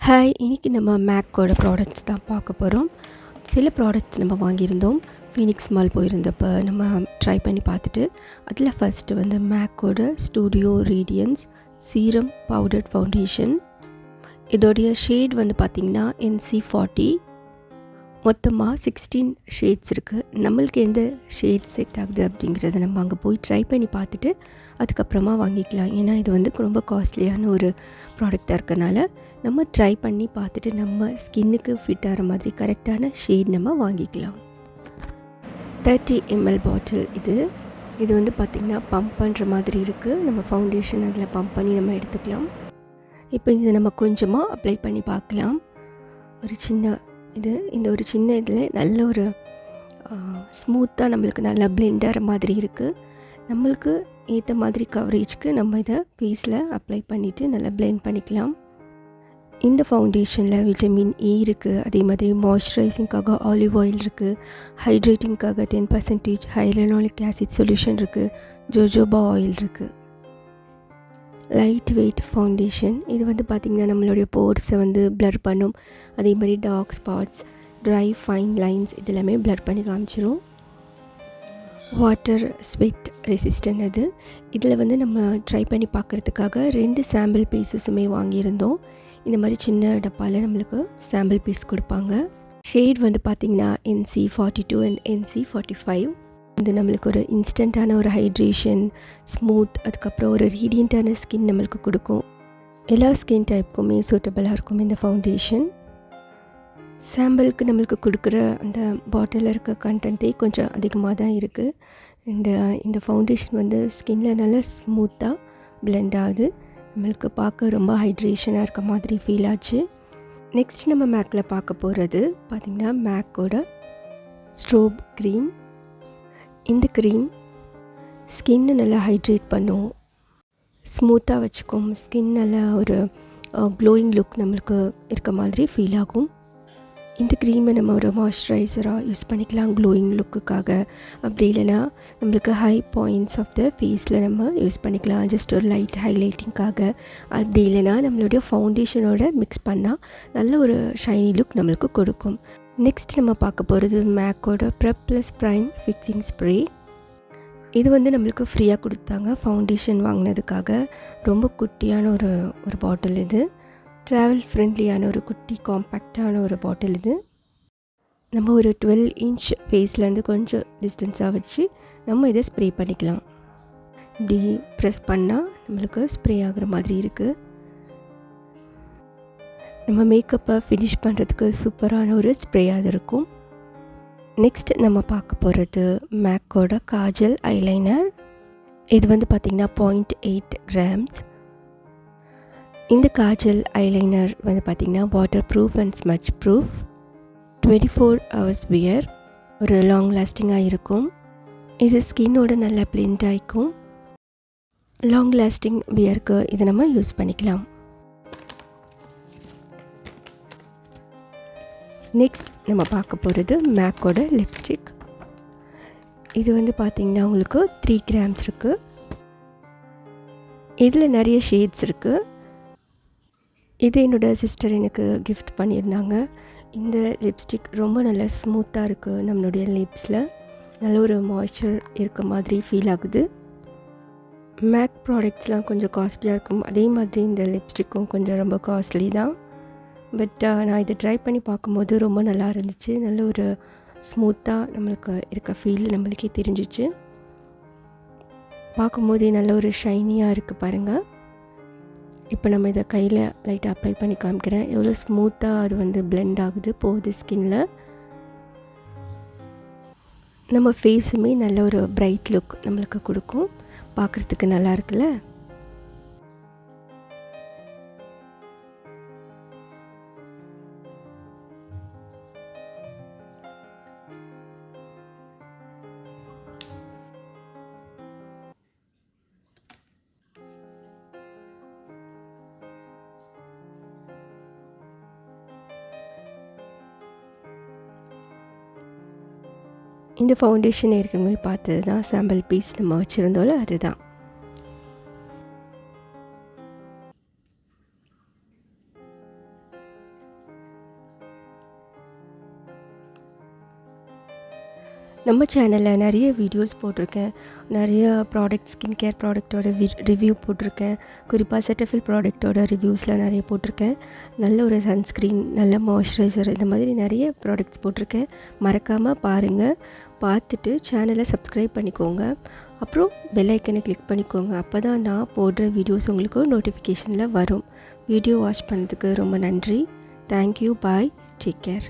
Hi, இன்றைக்கி நம்ம மேக்கோட products தான் பார்க்க போகிறோம். சில ப்ராடக்ட்ஸ் நம்ம வாங்கியிருந்தோம். ஃபீனிக்ஸ் மால் போயிருந்தப்போ நம்ம ட்ரை பண்ணி பார்த்துட்டு, அதில் ஃபஸ்ட்டு வந்து மேக்கோட studio radiance serum powder foundation. இதோடைய ஷேட் வந்து பார்த்திங்கன்னா NC40. மொத்தமாக 16 ஷேட்ஸ் இருக்குது. நம்மளுக்கு எந்த ஷேட் செட் ஆகுது அப்படிங்கிறத நம்ம அங்கே போய் ட்ரை பண்ணி பார்த்துட்டு அதுக்கப்புறமா வாங்கிக்கலாம். ஏன்னா இது வந்து ரொம்ப காஸ்ட்லியான ஒரு ப்ராடக்டாக இருக்கனால நம்ம ட்ரை பண்ணி பார்த்துட்டு நம்ம ஸ்கின்னுக்கு ஃபிட் ஆகிற மாதிரி கரெக்டான ஷேட் நம்ம வாங்கிக்கலாம். 30 ml பாட்டில் இது வந்து பார்த்திங்கன்னா பம்ப் பண்ணுற மாதிரி இருக்குது. நம்ம ஃபவுண்டேஷன் அதில் பம்ப் பண்ணி நம்ம எடுத்துக்கலாம். இப்போ இதை நம்ம கொஞ்சமாக அப்ளை பண்ணி பார்க்கலாம். இந்த ஒரு சின்ன இதில் நல்ல ஒரு ஸ்மூத்தாக நம்மளுக்கு நல்லா பிளெண்ட் ஆகிற மாதிரி இருக்குது. நம்மளுக்கு ஏற்ற மாதிரி கவரேஜ்க்கு நம்ம இதை ஃபேஸில் அப்ளை பண்ணிவிட்டு நல்லா பிளெண்ட் பண்ணிக்கலாம். இந்த ஃபவுண்டேஷனில் விட்டமின் E இருக்குது. அதே மாதிரி மாய்ஸ்சரைசிங்காக ஆலிவ் ஆயில் இருக்குது. ஹைட்ரேட்டிங்காக 10% ஹைலனாலிக் ஆசிட் சொல்யூஷன் இருக்குது. ஜோஜோபா ஆயில் இருக்குது. Light weight foundation. இது வந்து பார்த்திங்கன்னா நம்மளுடைய போர்ஸை வந்து ப்ளர் பண்ணும். அதே மாதிரி dark spots, dry fine lines இதெல்லாமே ப்ளர் பண்ணி காமிச்சிரும். Water sweat resistant. இதில் வந்து நம்ம ட்ரை பண்ணி பார்க்குறதுக்காக 2 சாம்பிள் பீஸஸுமே வாங்கியிருந்தோம். இந்த மாதிரி சின்ன டப்பாவில் நம்மளுக்கு சாம்பிள் பீஸ் கொடுப்பாங்க. ஷேட் வந்து பார்த்திங்கன்னா NC42 அண்ட் NC45. இது நம்மளுக்கு ஒரு இன்ஸ்டண்ட்டான ஒரு ஹைட்ரேஷன், ஸ்மூத், அதுக்கப்புறம் ஒரு ரீடியண்ட்டான ஸ்கின் நம்மளுக்கு கொடுக்கும். எல்லா ஸ்கின் டைப்புக்குமே சூட்டபுளாக இருக்கும் இந்த ஃபவுண்டேஷன். சாம்பிளுக்கு நம்மளுக்கு கொடுக்குற அந்த பாட்டிலில் இருக்க கண்டென்ட்டே கொஞ்சம் அதிகமாக தான் இருக்குது. அண்டு இந்த ஃபவுண்டேஷன் வந்து ஸ்கின்னில் நல்லா ஸ்மூத்தாக பிளெண்ட் ஆகுது. நம்மளுக்கு பார்க்க ரொம்ப ஹைட்ரேஷனாக இருக்க மாதிரி ஃபீல் ஆச்சு. நெக்ஸ்ட் நம்ம மேக்கில் பார்க்க போகிறது பார்த்திங்கன்னா மேக்கோட ஸ்ட்ரோப் க்ரீம். இந்த க்ரீம் ஸ்கின்னை நல்லா ஹைட்ரேட் பண்ணும், ஸ்மூத்தாக வச்சுக்கும். ஸ்கின் நல்லா ஒரு க்ளோயிங் லுக் நம்மளுக்கு இருக்க மாதிரி ஃபீல் ஆகும். இந்த க்ரீமை நம்ம ஒரு மாய்ஸ்சரைசராக யூஸ் பண்ணிக்கலாம் க்ளோயிங் லுக்குக்காக. அப்படி இல்லைனா நம்மளுக்கு ஹை பாயிண்ட்ஸ் ஆஃப் த ஃபேஸில் நம்ம யூஸ் பண்ணிக்கலாம், ஜஸ்ட் ஒரு லைட் ஹைலைட்டிங்காக. அப்படி இல்லைனா நம்மளுடைய ஃபவுண்டேஷனோட மிக்ஸ் பண்ணால் நல்ல ஒரு ஷைனி லுக் நம்மளுக்கு கொடுக்கும். நெக்ஸ்ட் நம்ம பார்க்க போகிறது மேக்கோட prep plus prime fixing spray. இது வந்து நம்மளுக்கு ஃப்ரீயாக கொடுத்தாங்க ஃபவுண்டேஷன் வாங்கினதுக்காக. ரொம்ப குட்டியான ஒரு பாட்டில். இது ட்ராவல் ஃப்ரெண்ட்லியான ஒரு குட்டி காம்பேக்டான ஒரு பாட்டில். இது நம்ம ஒரு 12 இன்ச் ஃபேஸ்லேருந்து கொஞ்சம் டிஸ்டன்ஸாக வச்சு நம்ம இதை ஸ்ப்ரே பண்ணிக்கலாம். இப்படி ப்ரெஸ் பண்ணால் நம்மளுக்கு ஸ்ப்ரே ஆகிற மாதிரி இருக்குது. நம்ம மேக்கப்பை ஃபினிஷ் பண்ணுறதுக்கு சூப்பரான ஒரு ஸ்ப்ரேயாக இருக்கும். நெக்ஸ்ட் நம்ம பார்க்க போகிறது மேக்கோட காஜல் ஐலைனர். இது வந்து பார்த்திங்கன்னா 0.8 கிராம்ஸ். இந்த காஜல் ஐலைனர் வந்து பார்த்திங்கன்னா water proof and smudge proof. 24 hours wear, ஒரு லாங் லாஸ்டிங்காக இருக்கும். இது ஸ்கின்னோட நல்லா பிளெண்ட் ஆகிக்கும். லாங் லாஸ்டிங் வியருக்கு இதை நம்ம யூஸ் பண்ணிக்கலாம். நெக்ஸ்ட் நம்ம பார்க்க போகிறது மேக்கோட லிப்ஸ்டிக். இது வந்து பார்த்திங்கன்னா உங்களுக்கு 3 கிராம்ஸ் இருக்குது. இதில் நிறைய ஷேட்ஸ் இருக்குது. இது என்னோடய சிஸ்டர் எனக்கு கிஃப்ட் பண்ணியிருந்தாங்க. இந்த லிப்ஸ்டிக் ரொம்ப நல்லா ஸ்மூத்தாக இருக்குது. நம்மளுடைய லிப்ஸில் நல்ல ஒரு மாய்ஸ்சர் இருக்க மாதிரி ஃபீல் ஆகுது. மேக் ப்ராடக்ட்ஸ்லாம் கொஞ்சம் காஸ்ட்லியாக இருக்கும். அதே மாதிரி இந்த லிப்ஸ்டிக்கும் கொஞ்சம் ரொம்ப காஸ்ட்லி தான். பட் நான் இதை ட்ரை பண்ணி பார்க்கும்போது ரொம்ப நல்லா இருந்துச்சு. நல்ல ஒரு ஸ்மூத்தாக நம்மளுக்கு இருக்க ஃபீல் நம்மளுக்கே தெரிஞ்சிச்சு. பார்க்கும்போதே நல்ல ஒரு ஷைனியாக இருக்குது பாருங்கள். இப்போ நம்ம இதை கையில் லைட்டாக அப்ளை பண்ணி காமிக்கிறேன். எவ்வளோ ஸ்மூத்தாக அது வந்து பிளெண்ட் ஆகுது போகுது ஸ்கின்னில். நம்ம ஃபேஸுமே நல்ல ஒரு பிரைட் லுக் நம்மளுக்கு கொடுக்கும். பார்க்குறதுக்கு நல்லா இருக்குல்ல. இந்த ஃபவுண்டேஷன் ஏற்கனவே பார்த்தது தான், சாம்பிள் பீஸ் நம்ம வச்சுருந்தோம்ல அதுதான். நம்ம சேனலில் நிறைய வீடியோஸ் போட்டிருக்கேன். நிறைய ப்ராடக்ட் ஸ்கின் கேர் ப்ராடக்ட்டோட ரிவ்யூ போட்டிருக்கேன். குறிப்பாக செட்டஃபில் ப்ராடக்ட்டோட ரிவ்யூஸ்லாம் நிறைய போட்டிருக்கேன். நல்ல ஒரு சன்ஸ்க்ரீன், நல்ல மாய்ஸ்சரைசர், இந்த மாதிரி நிறைய ப்ராடக்ட்ஸ் போட்டிருக்கேன். மறக்காமல் பாருங்கள். பார்த்துட்டு சேனலை சப்ஸ்கிரைப் பண்ணிக்கோங்க. அப்புறம் பெல் ஐக்கனை கிளிக் பண்ணிக்கோங்க. அப்போ தான் நான் போடுற வீடியோஸ் உங்களுக்கு நோட்டிஃபிகேஷனில் வரும். வீடியோ வாட்ச் பண்ணதுக்கு ரொம்ப நன்றி. தேங்க்யூ. பாய். Take care.